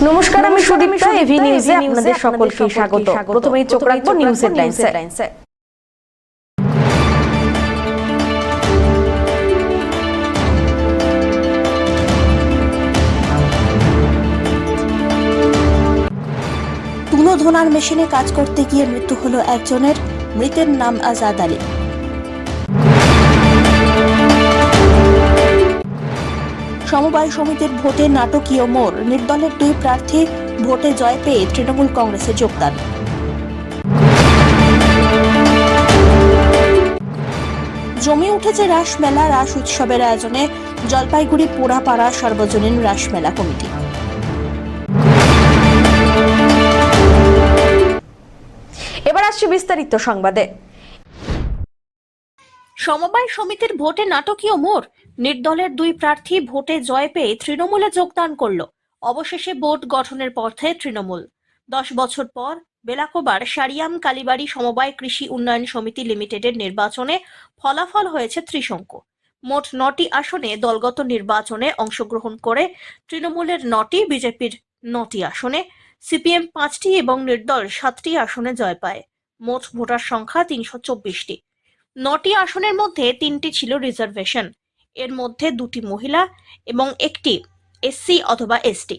নমস্কার, আমি সুদীপ্তা। এভি নিউজে আপনাদের সকলকে স্বাগত। প্রথমেই চোখ রাখবো নিউজ হেডলাইনসে। তুলো ধোনার মেশিনে কাজ করতে গিয়ে মৃত্যু হলো একজনের। মৃতের নাম আজাদ আলী। সমবায় সমিতির ভোটে নাটকীয় মোড়। নির্দলের দুই প্রার্থী ভোটে জয় পেয়ে তৃণমূল কংগ্রেসে যোগদান। জমে উঠেছে রাসমেলা। রাস উৎসবের আয়োজনে জলপাইগুড়ি পোড়াপাড়া সর্বজনীন রাসমেলা কমিটি। এবার আসছে বিস্তারিত সংবাদে। সমবায় সমিতির ভোটে নাটকীয় মোড়। নির্দলের দুই প্রার্থী ভোটে জয় পেয়ে তৃণমূলে যোগদান করল। অবশেষে বোর্ড গঠনের পথে তৃণমূল। 10 বছর পর বেলাকোবার সারিয়াম কালীবাড়ি সমবায় কৃষি উন্নয়ন সমিতি লিমিটেডের নির্বাচনে ফলাফল হয়েছে ত্রিশঙ্কু। মোট 9টি আসনে দলগত নির্বাচনে অংশগ্রহণ করে তৃণমূলের 9টি, বিজেপির 9টি আসনে, সিপিএম 5টি এবং নির্দল 7টি আসনে জয় পায়। মোট ভোটার সংখ্যা 324টি। 9টি আসনের মধ্যে 3টি ছিল রিজার্ভেশন। এর মধ্যে 2টি মহিলা এবং 1টি এসসি অথবা এসটি।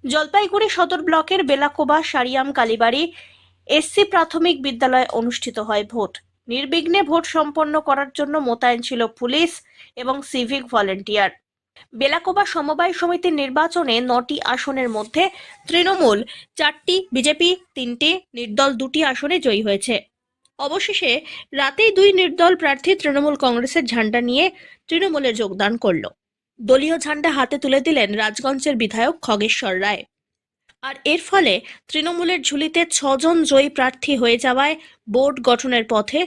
জলপাইগুড়ি সদর ব্লকের বেলাকোবা সারিয়াম কালীবাড়ি এসসি প্রাথমিক বিদ্যালয়ে অনুষ্ঠিত হয় ভোট। নির্বিঘ্নে ভোট সম্পন্ন করার জন্য মোতায়েন ছিল পুলিশ এবং সিভিক ভলেন্টিয়ার। বেলাকোবা সমবায় সমিতির নির্বাচনে 9টি আসনের মধ্যে তৃণমূল 4টি, বিজেপি 3টি, নির্দল 2টি আসনে জয়ী হয়েছে। অবশেষে রাতেই দুই নির্দল প্রার্থী তৃণমূল কংগ্রেসের ঝান্ডা নিয়ে তৃণমূলে যোগদান করল। দলীয় ঝান্ডা হাতে তুলে দিলেন রাজগঞ্জের বিধায়ক খগেশ্বর রায়। আর এর ফলে তৃণমূলের ঝুলিতে 6 জন জয়ী প্রার্থী হয়ে যাওয়ায় বোর্ড গঠনের পথে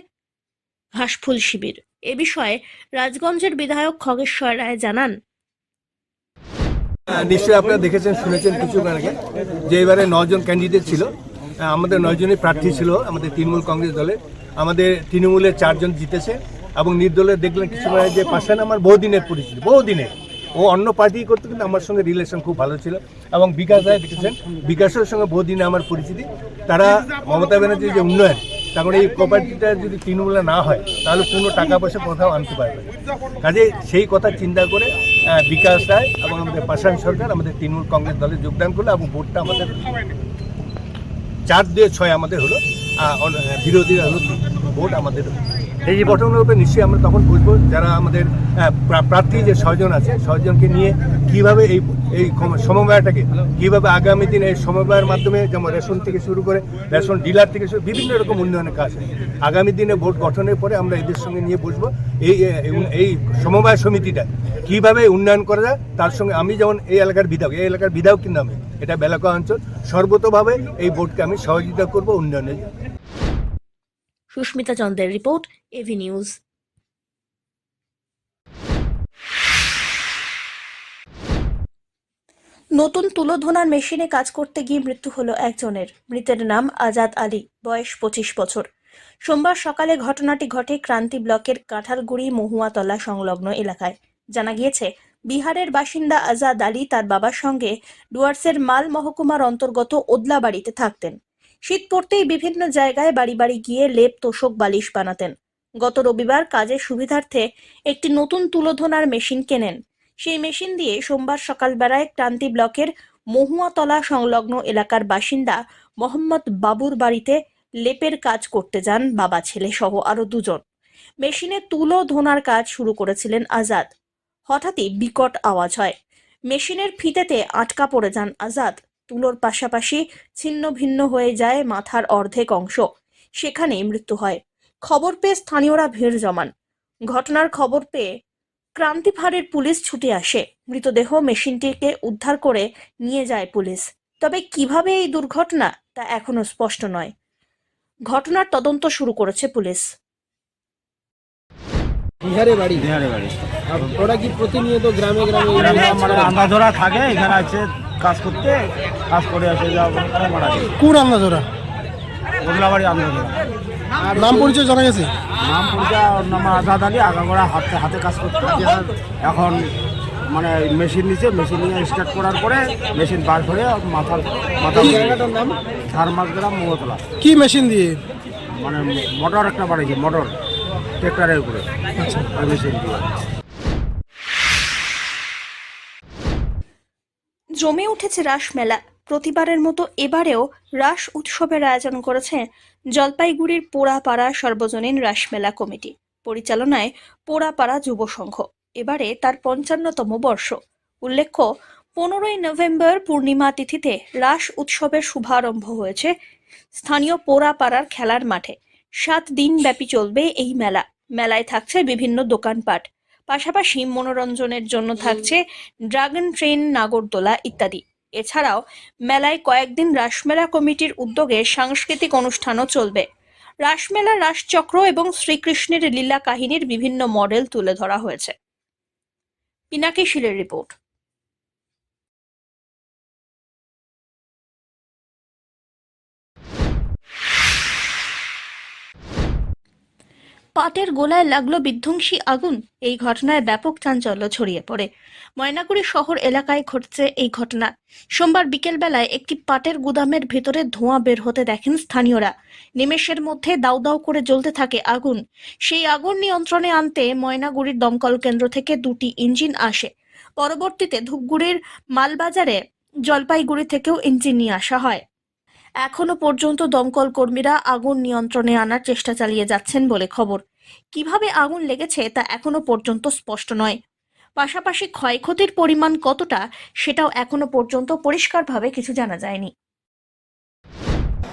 হাঁসফুল শিবির। এ বিষয়ে রাজগঞ্জের বিধায়ক খগেশ্বর রায় জানান, নিশ্চয়ই আপনারা দেখেছেন, শুনেছেন কিছুক্ষণ আগে যে এবারে 9 জন ক্যান্ডিডেট ছিল। আমাদের 9 জনই প্রার্থী ছিল আমাদের তৃণমূল কংগ্রেস দলে। আমাদের তৃণমূলের 4 জন জিতেছে এবং নির্দলের দেখলেন কিছুক্ষণ আগে যে পাশান আমার বহুদিনের পরিচিতি, বহুদিনের। ও অন্য পার্টি করতে কিন্তু আমার সঙ্গে রিলেশন খুব ভালো ছিল। এবং বিকাশ রায় দেখেছেন, বিকাশের সঙ্গে বহুদিনে আমার পরিচিতি। তারা মমতা ব্যানার্জির যে উন্নয়ন, তখন এই প্রপার্টিটা যদি তৃণমূলে না হয় তাহলে কোনো টাকা পয়সা কোথাও আনতে পারবে না। কাজে সেই কথা চিন্তা করে বিকাশ রায় এবং আমাদের পাশান সরকার আমাদের তৃণমূল কংগ্রেস দলে যোগদান করলো এবং ভোটটা আমাদের 4-6 আমাদের হলো, বিরোধীরা হলো ভোট আমাদের। এই যে গঠনের উপরে নিশ্চয়ই আমরা তখন বুঝবো যারা আমাদের প্রার্থী যে 6 জন আছে, 6 জনকে নিয়ে কীভাবে এই সমবায়টাকে কীভাবে আগামী দিনে এই সমবায়ের মাধ্যমে, যেমন রেশন থেকে শুরু করে রেশন ডিলার থেকে শুরু বিভিন্ন রকম উন্নয়নের কাজ হয়। আগামী দিনে ভোট গঠনের পরে আমরা এদের সঙ্গে নিয়ে বসবো এই সমবায় সমিতিটা কীভাবে উন্নয়ন করা যায়। তার সঙ্গে আমি যেমন এই এলাকার বিধায়ক কিন্তু আমি, এটা বেলাকোয়া অঞ্চল, সর্বতোভাবে এই ভোটকে আমি সহযোগিতা করবো উন্নয়নের। সুস্মিতা চন্দ্রের রিপোর্ট, এভি নিউজ। নতুন তুলো ধোনার মেশিনে কাজ করতে গিয়ে মৃত্যু হলো একজনের। মৃতের নাম আজাদ আলী, বয়স 25 বছর। সোমবার সকালে ঘটনাটি ঘটে ক্রান্তি ব্লকের কাঁঠালগুড়ি মহুয়াতলা সংলগ্ন এলাকায়। জানা গিয়েছে, বিহারের বাসিন্দা আজাদ আলী তার বাবার সঙ্গে ডুয়ার্সের মাল মহকুমার অন্তর্গত ওদলাবাড়িতে থাকতেন। শীত পড়তেই বিভিন্ন জায়গায় বাড়ি বাড়ি গিয়ে লেপ, তোশক, বালিশ বানাতেন। গত রবিবার কাজের সুবিধার্থে একটি নতুন তুলো ধোনার মেশিন কেনেন। সেই মেশিন দিয়ে সোমবার সকালবেলায় ক্রান্তি ব্লকের মহুয়াতলা সংলগ্ন এলাকার বাসিন্দা মোহাম্মদ বাবুর বাড়িতে লেপের কাজ করতে যান বাবা ছেলে সহ আরো 2 জন। মেশিনে তুলো ধোনার কাজ শুরু করেছিলেন আজাদ। হঠাৎই বিকট আওয়াজ হয়। মেশিনের ফিতেতে আটকা পড়ে যান আজাদ। তুলোর পাশাপাশি ছিন্ন ভিন্ন হয়ে যায় মাথার অর্ধেক অংশ। সেখানেই মৃত্যু হয়। খবর পেয়ে স্থানীয়রা ভিড় জমান। ঘটনার খবর পেয়ে ক্রান্তি ফাঁড়ির পুলিশ ছুটে আসে। মৃতদেহ মেশিনটিকে উদ্ধার করে নিয়ে যায় পুলিশ। তবে কিভাবে এই দুর্ঘটনা তা এখনো স্পষ্ট নয়। ঘটনার তদন্ত শুরু করেছে পুলিশ। বিহারে বাড়ি। ওরা কি প্রতিনিয়ত গ্রামে আন্দাজোরা থাকে, এখানে আছে কাজ করতে, কাজ করে আসে মারা যায়। কোন আন্দাজোরা? ওদলাবাড়ি আন্দাজোরা। নাম পরিচয় জানা গেছে? নাম পরিচয়, ওর নাম আজাদ আলী, আগাগোড়া হাতে কাজ করতে। এখন মানে মেশিন নিচে, মেশিন নিয়ে স্টার্ট করার পরে মেশিন বার করে মাথা জায়গাটার নাম থার্মাসগ্রাম মোগতলা। কি মেশিন দিয়ে? মানে মোটর একটা বাড়িয়েছে, মোটর ট্রেক্টরের উপরে ওই মেশিন দিয়ে। জমে উঠেছে রাসমেলা। প্রতিবারের মতো এবারেও রাস উৎসবের আয়োজন করেছে জলপাইগুড়ির পোড়াপাড়া সর্বজনীন রাসমেলা কমিটি পরিচালনায় পোড়াপাড়া যুব সংঘ। এবারে তার ৫৫তম বর্ষ। উল্লেখ্য, ১৫ই নভেম্বর পূর্ণিমা তিথিতে রাস উৎসবের শুভারম্ভ হয়েছে স্থানীয় পোড়াপাড়ার খেলার মাঠে। ৭ দিন ব্যাপী চলবে এই মেলা। মেলায় থাকছে বিভিন্ন দোকানপাট, পাশাপাশি মনোরঞ্জনের জন্য থাকছে ড্রাগন ট্রেন, নাগরদোলা ইত্যাদি। এছাড়াও মেলায় কয়েকদিন রাসমেলা কমিটির উদ্যোগে সাংস্কৃতিক অনুষ্ঠানও চলবে। রাসমেলা, রাসচক্র এবং শ্রীকৃষ্ণের লীলা কাহিনীর বিভিন্ন মডেল তুলে ধরা হয়েছে। পিনাকি শীলের রিপোর্ট। পাটের গোলায় লাগলো বিধ্বংসী আগুন। এই ঘটনায় ব্যাপক চাঞ্চল্য ছড়িয়ে পড়ে। ময়নাগুড়ি শহর এলাকায় ঘটছে এই ঘটনা। সোমবার বিকেলবেলায় একটি পাটের গুদামের ভেতরে ধোঁয়া বের হতে দেখেন স্থানীয়রা। নিমেষের মধ্যে দাউ দাউ করে জ্বলতে থাকে আগুন। সেই আগুন নিয়ন্ত্রণে আনতে ময়নাগুড়ির দমকল কেন্দ্র থেকে 2টি ইঞ্জিন আসে। পরবর্তীতে ধূপগুড়ির মালবাজারে জলপাইগুড়ি থেকেও ইঞ্জিন নিয়ে আসা হয়। এখনো পর্যন্ত দমকল কর্মীরা আগুন নিয়ন্ত্রণে আনার চেষ্টা চালিয়ে যাচ্ছেন বলে খবর। কিভাবে আগুন লেগেছে তা এখনো পর্যন্ত স্পষ্ট নয়। পাশাপাশি ক্ষয়ক্ষতির পরিমাণ কতটা সেটাও এখনো পর্যন্ত পরিষ্কারভাবে কিছু জানা যায়নি।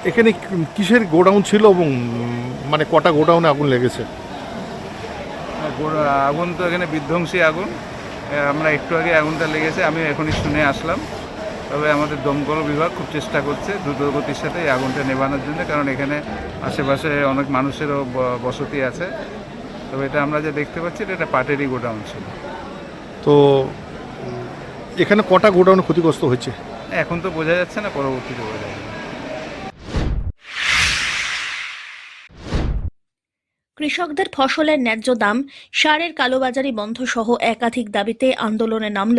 এখানে কিসের গোডাউন ছিল এবং মানে কটা গোডাউনে আগুন লেগেছে? আগুন তো এখানে বিধ্বংসী আগুন। আমরা একটু আগে আগুনটা লেগেছে, আমি এখনই শুনে আসলাম। তবে আমাদের দমকল বিভাগ খুব চেষ্টা করছে দ্রুতগতির সাথে এই আগুনটা নেভানোর জন্য, কারণ এখানে আশেপাশে অনেক মানুষেরও বসতি আছে। তবে এটা আমরা যে দেখতে পাচ্ছি এটা পাটেরই গোডাউন ছিল। তো এখানে কটা গোডাউনে ক্ষতিগ্রস্ত হয়েছে এখন তো বোঝা যাচ্ছে না, পরবর্তীতে বোঝা যাবে। কৃষকদের ফসলের ন্যায্য দাম, সারের কালোবাজারি বন্ধ সহ একাধিক দাবিতে আন্দোলনে নামল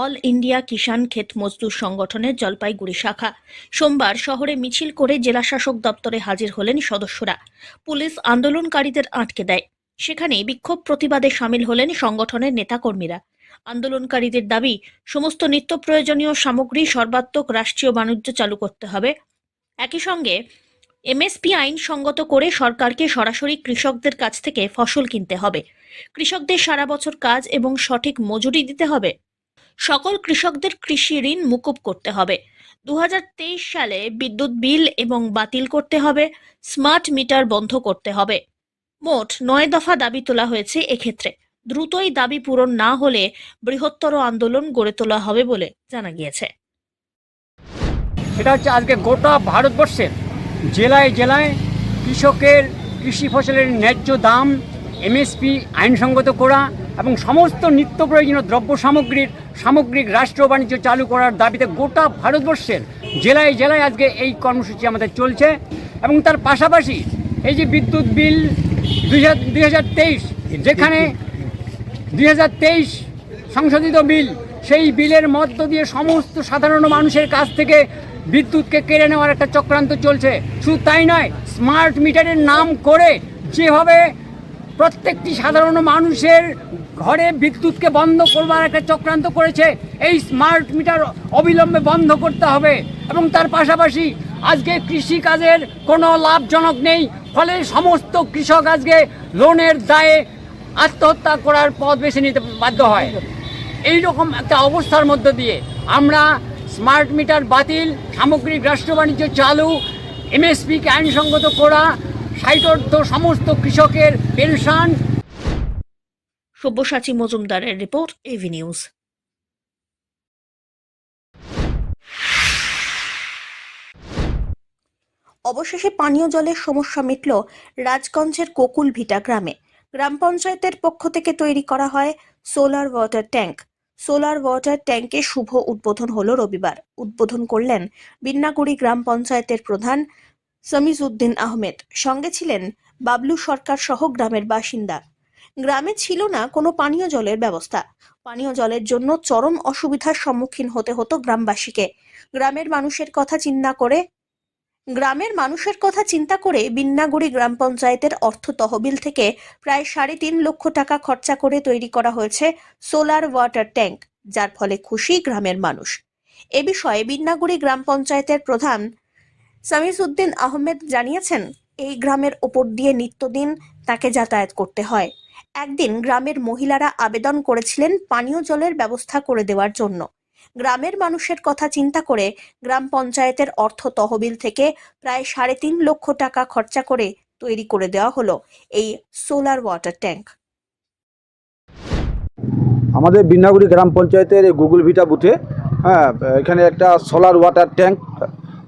অল ইন্ডিয়া কিষাণ ক্ষেত মজদুর সংগঠনের জলপাইগুড়ি শাখা। সোমবার শহরে মিছিল করে জেলাশাসক দপ্তরে হাজির হলেন সদস্যরা। পুলিশ আন্দোলনকারীদের আটকে দেয়। সেখানে বিক্ষোভ প্রতিবাদে সামিল হলেন সংগঠনের নেতাকর্মীরা। আন্দোলনকারীদের দাবি, সমস্ত নিত্য প্রয়োজনীয় সামগ্রী সর্বাত্মক রাষ্ট্রীয় বাণিজ্য চালু করতে হবে। একই সঙ্গে এমএসপি আইনসঙ্গত করে সরকারকে সরাসরি কৃষকদের কাছ থেকে ফসল কিনতে হবে। কৃষকদের সারা বছর কাজ এবং সঠিক মজুরি দিতে হবে। সকল কৃষকদের কৃষি ঋণ মুকুব করতে হবে। 2023 সালে বিদ্যুৎ বিল এবং বাতিল করতে হবে। স্মার্ট মিটার বন্ধ করতে হবে। মোট 9 দফা দাবি তোলা হয়েছে। এক্ষেত্রে দ্রুতই দাবি পূরণ না হলে বৃহত্তর আন্দোলন গড়ে তোলা হবে বলে জানা গিয়েছে। সেটা হচ্ছে আজকে গোটা ভারতবর্ষের জেলায় জেলায় কৃষকের কৃষি ফসলের ন্যায্য দাম, এমএসপি আইনসঙ্গত করা এবং সমস্ত নিত্য প্রয়োজনীয় দ্রব্য সামগ্রীর সামগ্রিক রাষ্ট্র বাণিজ্য চালু করার দাবিতে গোটা ভারতবর্ষের জেলায় জেলায় আজকে এই কর্মসূচি আমাদের চলছে। এবং তার পাশাপাশি এই যে বিদ্যুৎ বিল 2023, যেখানে 2023 সংশোধিত বিল, সেই বিলের মধ্য দিয়ে সমস্ত সাধারণ মানুষের কাছ থেকে বিদ্যুৎকে কেড়ে নেওয়ার একটা চক্রান্ত চলছে। শুধু তাই নয়, স্মার্ট মিটারের নাম করে যেভাবে প্রত্যেকটি সাধারণ মানুষের ঘরে বিদ্যুৎকে বন্ধ করবার একটা চক্রান্ত করেছে, এই স্মার্ট মিটার অবিলম্বে বন্ধ করতে হবে। এবং তার পাশাপাশি আজকে কৃষিকাজের কোনো লাভজনক নেই, ফলে সমস্ত কৃষক আজকে লোনের দায়ে আত্মহত্যা করার পথ বেছে নিতে বাধ্য হয়। এই রকম একটা অবস্থার মধ্য দিয়ে আমরা স্মার্ট মিটার বাতিল, সামগ্রিক রাষ্ট্র বাণিজ্য চালু, এমএসপিকে আইনসঙ্গত করা, সাইটর্থ সমস্ত কৃষকের পেনশন। সব্যসাচী মজুমদারের রিপোর্ট, এভি নিউজ। অবশেষে পানীয় জলের সমস্যা মিটল রাজগঞ্জের কোকুলভিটা গ্রামে। গ্রাম পঞ্চায়েতের পক্ষ থেকে তৈরি করা হয় solar water tank. Solar water ট্যাঙ্কের শুভ উদ্বোধন হলো রবিবার। উদ্বোধন করলেন বিন্নাগুড়ি গ্রাম পঞ্চায়েতের প্রধান সমিজউদ্দিন আহমেদ। সঙ্গে ছিলেন বাবলু সরকার সহ গ্রামের বাসিন্দা। গ্রামে ছিল না কোনো পানীয় জলের ব্যবস্থা। পানীয় জলের জন্য চরম অসুবিধার সম্মুখীন হতে হতো গ্রামবাসীকে। গ্রামের মানুষের কথা চিন্তা করে বিন্নাগুড়ি গ্রাম পঞ্চায়েতের অর্থ তহবিল থেকে প্রায় 3.5 লক্ষ টাকা খরচা করে তৈরি করা হয়েছে সোলার ওয়াটার ট্যাঙ্ক, যার ফলে খুশি গ্রামের মানুষ। এ বিষয়ে বিন্নাগুড়ি গ্রাম পঞ্চায়েতের প্রধান সামিসউদ্দিন আহমেদ জানিয়েছেন, এই গ্রামের ওপর দিয়ে নিত্যদিন তাকে যাতায়াত করতে হয়। একদিন গ্রামের মহিলারা আবেদন করেছিলেন পানীয় জলের ব্যবস্থা করে দেওয়ার জন্য। গ্রামের মানুষের কথা চিন্তা করে গ্রাম পঞ্চায়েতের অর্থ তহবিল থেকে প্রায় 3.5 লক্ষ টাকা খরচা করে তৈরি করে দেওয়া হলো এই সোলার ওয়াটার ট্যাঙ্ক। আমাদের বিন্নাগুড়ি গ্রাম পঞ্চায়েতের গুগল ভিটা বুথে এখানে একটা সোলার ওয়াটার ট্যাঙ্ক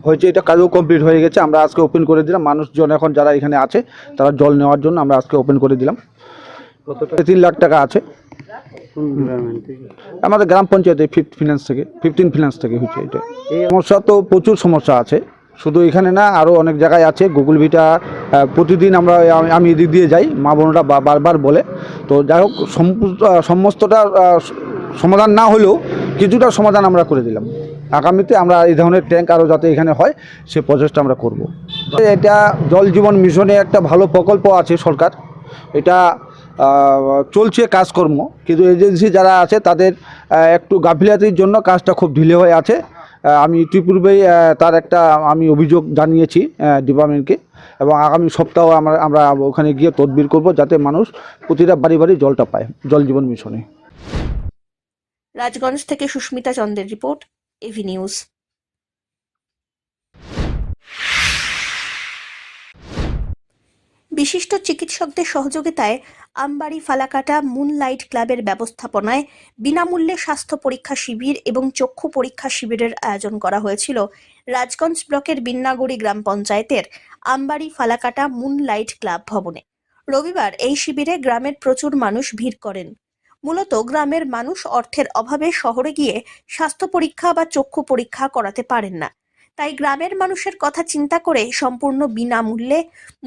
হয়েছে। এটা কাজও কমপ্লিট হয়ে গেছে। আমরা আজকে ওপেন করে দিলাম। মানুষজন এখন যারা এখানে আছে তারা জল নেওয়ার জন্য আমরা আজকে ওপেন করে দিলাম। 3 লাখ টাকা আছে আমাদের গ্রাম পঞ্চায়েতে 15 ফিনান্স থেকে হচ্ছে। এটা এই সমস্যা তো প্রচুর সমস্যা আছে, শুধু এখানে না, আরও অনেক জায়গায় আছে। গুগল ভিটা প্রতিদিন আমি এদিক দিয়ে যাই, মা বোনরা বারবার বলে। তো যাই হোক, সমস্তটা সমাধান না হলেও কিছুটা সমাধান আমরা করে দিলাম। আগামীতে আমরা এই ধরনের ট্যাঙ্ক আরও যাতে এখানে হয় সে প্রচেষ্টা আমরা করব। এটা জল জীবন মিশনে একটা ভালো প্রকল্প আছে সরকার, এটা চলছে কাজকর্ম, কিন্তু এজেন্সি যারা আছে তাদের একটু গাফিলতির জন্য কাজটা খুব ঢিলে হয়ে আছে। আমি ইতিপূর্বেই তার একটা অভিযোগ জানিয়েছি ডিপার্টমেন্টকে, এবং আগামী সপ্তাহ আমরা ওখানে গিয়ে তদবির করব যাতে মানুষ প্রতিটা বাড়ি বাড়ি জলটা পায় জল জীবন মিশনে। রাজগঞ্জ থেকে সুস্মিতা চন্দ্রের রিপোর্ট, এভি নিউজ। বিশিষ্ট চিকিৎসকদের সহযোগিতায় আমবাড়ি ফালাকাটা মুনলাইট ক্লাবের ব্যবস্থাপনায় বিনামূল্যে স্বাস্থ্য পরীক্ষা শিবির এবং চক্ষু পরীক্ষা শিবিরের আয়োজন করা হয়েছিল রাজগঞ্জ ব্লকের বিন্নাগুড়ি গ্রাম পঞ্চায়েতের আমবাড়ি ফালাকাটা মুনলাইট ক্লাব ভবনে। রবিবার এই শিবিরে গ্রামের প্রচুর মানুষ ভিড় করেন। মূলত গ্রামের মানুষ অর্থের অভাবে শহরে গিয়ে স্বাস্থ্য পরীক্ষা বা চক্ষু পরীক্ষা করাতে পারেন না, তাই গ্রামের মানুষের কথা চিন্তা করে সম্পূর্ণ বিনামূল্যে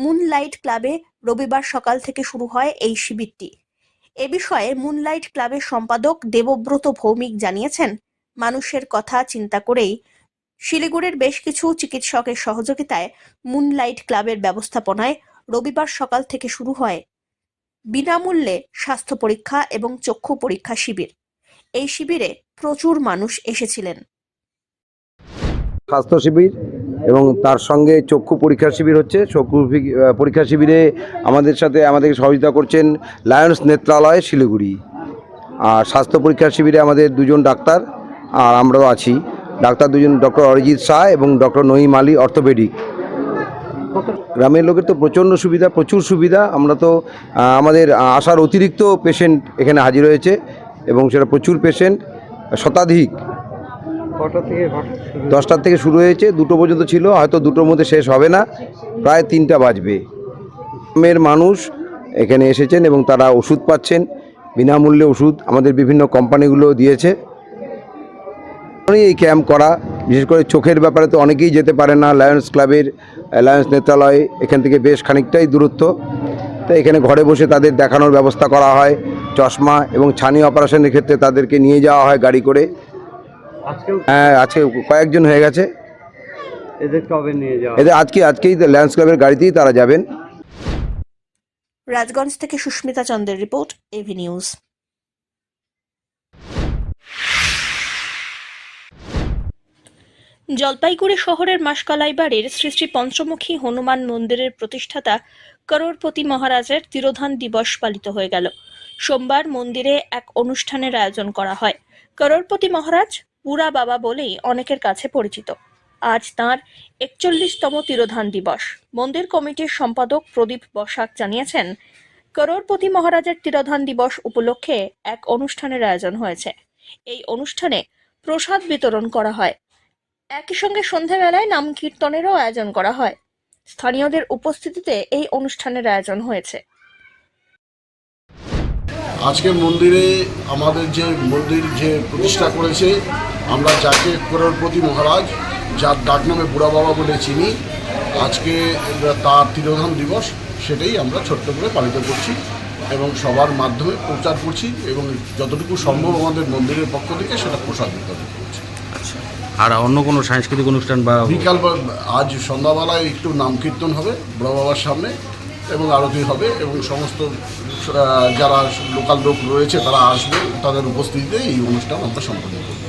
মুনলাইট ক্লাবে রবিবার সকাল থেকে শুরু হয় এই শিবিরটি। এ বিষয়ে মুনলাইট ক্লাবের সম্পাদক দেবব্রত ভৌমিক জানিয়েছেন, মানুষের কথা চিন্তা করেই শিলিগুড়ির বেশ কিছু চিকিৎসকের সহযোগিতায় মুনলাইট ক্লাবের ব্যবস্থাপনায় রবিবার সকাল থেকে শুরু হয় বিনামূল্যে স্বাস্থ্য পরীক্ষা এবং চক্ষু পরীক্ষা শিবির। এই শিবিরে প্রচুর মানুষ এসেছিলেন। স্বাস্থ্য শিবির এবং তার সঙ্গে চক্ষু পরীক্ষা শিবির হচ্ছে। চক্ষু পরীক্ষা শিবিরে আমাদের সাথে আমাদেরকে সহযোগিতা করছেন লায়ন্স নেত্রালয় শিলিগুড়ি। আর স্বাস্থ্য পরীক্ষা শিবিরে আমাদের 2জন ডাক্তার আর আমরাও আছি। ডাক্তার 2জন, ডক্টর অরিজিৎ শাহ এবং ডক্টর নঈম আলী অর্থোপেডিক। গ্রামের লোকের তো প্রচুর সুবিধা। আমরা তো আমাদের আসার অতিরিক্ত পেশেন্ট এখানে হাজির হয়েছে এবং সেটা প্রচুর পেশেন্ট, শতাধিক। 10টা থেকে শুরু হয়েছে, 2টো পর্যন্ত ছিল, হয়তো 2টোর মধ্যে শেষ হবে না, প্রায় 3টা বাজবে। গ্রামের মানুষ এখানে এসেছেন এবং তারা ওষুধ পাচ্ছেন, বিনামূল্যে ওষুধ আমাদের বিভিন্ন কোম্পানিগুলো দিয়েছে। এই ক্যাম্প করা, বিশেষ করে চোখের ব্যাপারে তো অনেকেই যেতে পারে না। লায়ন্স ক্লাবের লায়ন্স নেত্রালয় এখান থেকে বেশ খানিকটাই দূরত্ব, তো এখানে ঘরে বসে তাদের দেখানোর ব্যবস্থা করা হয়। চশমা এবং ছানি অপারেশনের ক্ষেত্রে তাদেরকে নিয়ে যাওয়া হয় গাড়ি করে। হ্যাঁ, আজকে কয়েকজন হয়ে গেছে। এদের আজকেই লায়ন্স ক্লাবের গাড়িতেই তারা যাবেন। রাজগঞ্জ থেকে সুস্মিতা চন্দ্রের রিপোর্ট, এভি নিউজ। জলপাইগুড়ি শহরের মাসকালাই বাড়ির শ্রী শ্রী পঞ্চমুখী হনুমান মন্দিরের প্রতিষ্ঠাতা করোড়পতি মহারাজের তিরোধান দিবস পালিত হয়ে গেল। সোমবার মন্দিরে এক অনুষ্ঠানের আয়োজন করা হয়। করোড়পতি মহারাজ বুড়া বাবা বলেই অনেকের কাছে পরিচিত। আজ তাঁর 41তম তিরোধান দিবস। মন্দির কমিটির সম্পাদক প্রদীপ বসাক জানিয়েছেন, করোড়পতি মহারাজের তিরোধান দিবস উপলক্ষে এক অনুষ্ঠানের আয়োজন হয়েছে। এই অনুষ্ঠানে প্রসাদ বিতরণ করা হয়। একই সঙ্গে সন্ধ্যাবেলায় নাম কীর্তনেরও আয়োজন করা হয়। স্থানীয়দের উপস্থিতিতে এই অনুষ্ঠানের আয়োজন হয়েছে। আজকে মন্দিরে আমাদের যে প্রতিষ্ঠা করেছে, আমরা যাকে করোড়পতি মহারাজ, যার ডাকনামে বুড়া বাবা বলে চিনি, আজকে তার তিরোধান দিবস, সেটাই আমরা ছোট্ট করে পালিত করছি। এবং সবার মাধ্যমে প্রচার করছি এবং যতটুকু সম্ভব আমাদের মন্দিরের পক্ষ থেকে সেটা প্রসাদ বিতরণ করছি। আর অন্য কোনো সাংস্কৃতিক অনুষ্ঠান বা বিকাল আজ সন্ধ্যাবেলায় একটু নাম কীর্তন হবে বড় বাবার সামনে এবং আরতি হবে এবং সমস্ত যারা লোকাল লোক রয়েছে তারা আসবে, তাদের উপস্থিতিতে এই অনুষ্ঠান আমরা সম্পন্ন করব।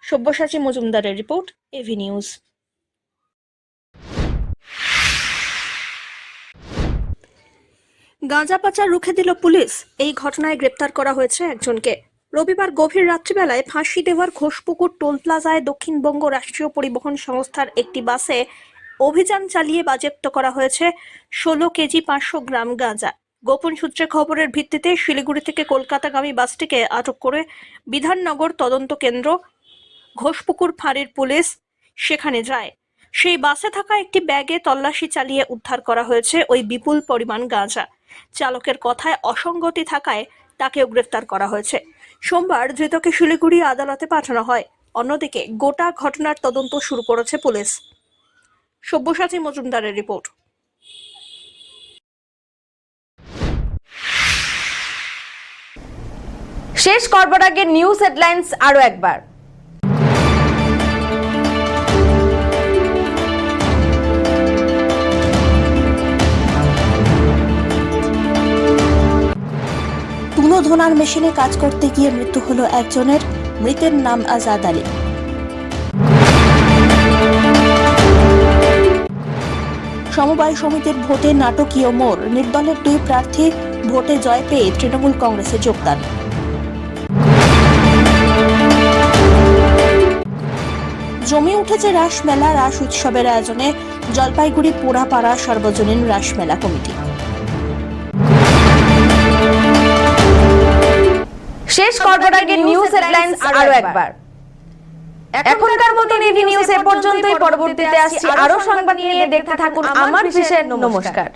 সব্যসাচী মজুমদারের রিপোর্ট, এভি নিউজ। গাঁজা পাচার রুখে দিল পুলিশ। এই ঘটনায় গ্রেপ্তার করা হয়েছে একজনকে। রবিবার গভীর রাত্রিবেলায় ফাঁসি দেওয়ার ঘোষপুকুর টোল প্লাজায় দক্ষিণবঙ্গ রাষ্ট্রীয় পরিবহন সংস্থার একটি বাসে অভিযান চালিয়ে বাজেয়াপ্ত করা হয়েছে 16 কেজি 500 গ্রাম গাঁজা। গোপন সূত্রে খবরের ভিত্তিতে শিলিগুড়ি থেকে কলকাতাগামী বাসটিকে আটক করে বিধাননগর তদন্ত কেন্দ্র ঘোষপুকুর ফাঁড়ির পুলিশ সেখানে যায়। সেই বাসে থাকা একটি ব্যাগে তল্লাশি চালিয়ে উদ্ধার করা হয়েছে ওই বিপুল পরিমাণ গাঁজা। চালকের কথায় অসঙ্গতি থাকায় তাকেও গ্রেফতার করা হয়েছে। সোমবার ধৃতকে শিলিগুড়ি আদালতে পাঠানো হয়। অন্যদিকে গোটা ঘটনার তদন্ত শুরু করেছে পুলিশ। সব্যসাচী মজুমদারের রিপোর্ট। শেষ করবার আগে নিউজ হেডলাইন্স আরো একবার। তুলো ধোনার মেশিনে কাজ করতে গিয়ে মৃত্যু হলো একজনের। মৃতের নাম আজাদ আলী। সমবায় সমিতির ভোটে নাটকীয় মোড়। নির্দলের 2 প্রার্থী ভোটে জয় পেয়ে তৃণমূল কংগ্রেসে যোগদান। জমে উঠেছে রাসমেলা। রাস উৎসবের আয়োজনে জলপাইগুড়ি পোড়াপাড়া সর্বজনীন রাসমেলা কমিটি। শেষ করবার আগে নিউজ হেডলাইন্স আরো একবার। এখনকার মতো এভি নিউজ এ পর্যন্তই। পরবর্তীতে আসছি আরো সংবাদ নিয়ে। দেখতে থাকুন আমার বিশেষ। নমস্কার।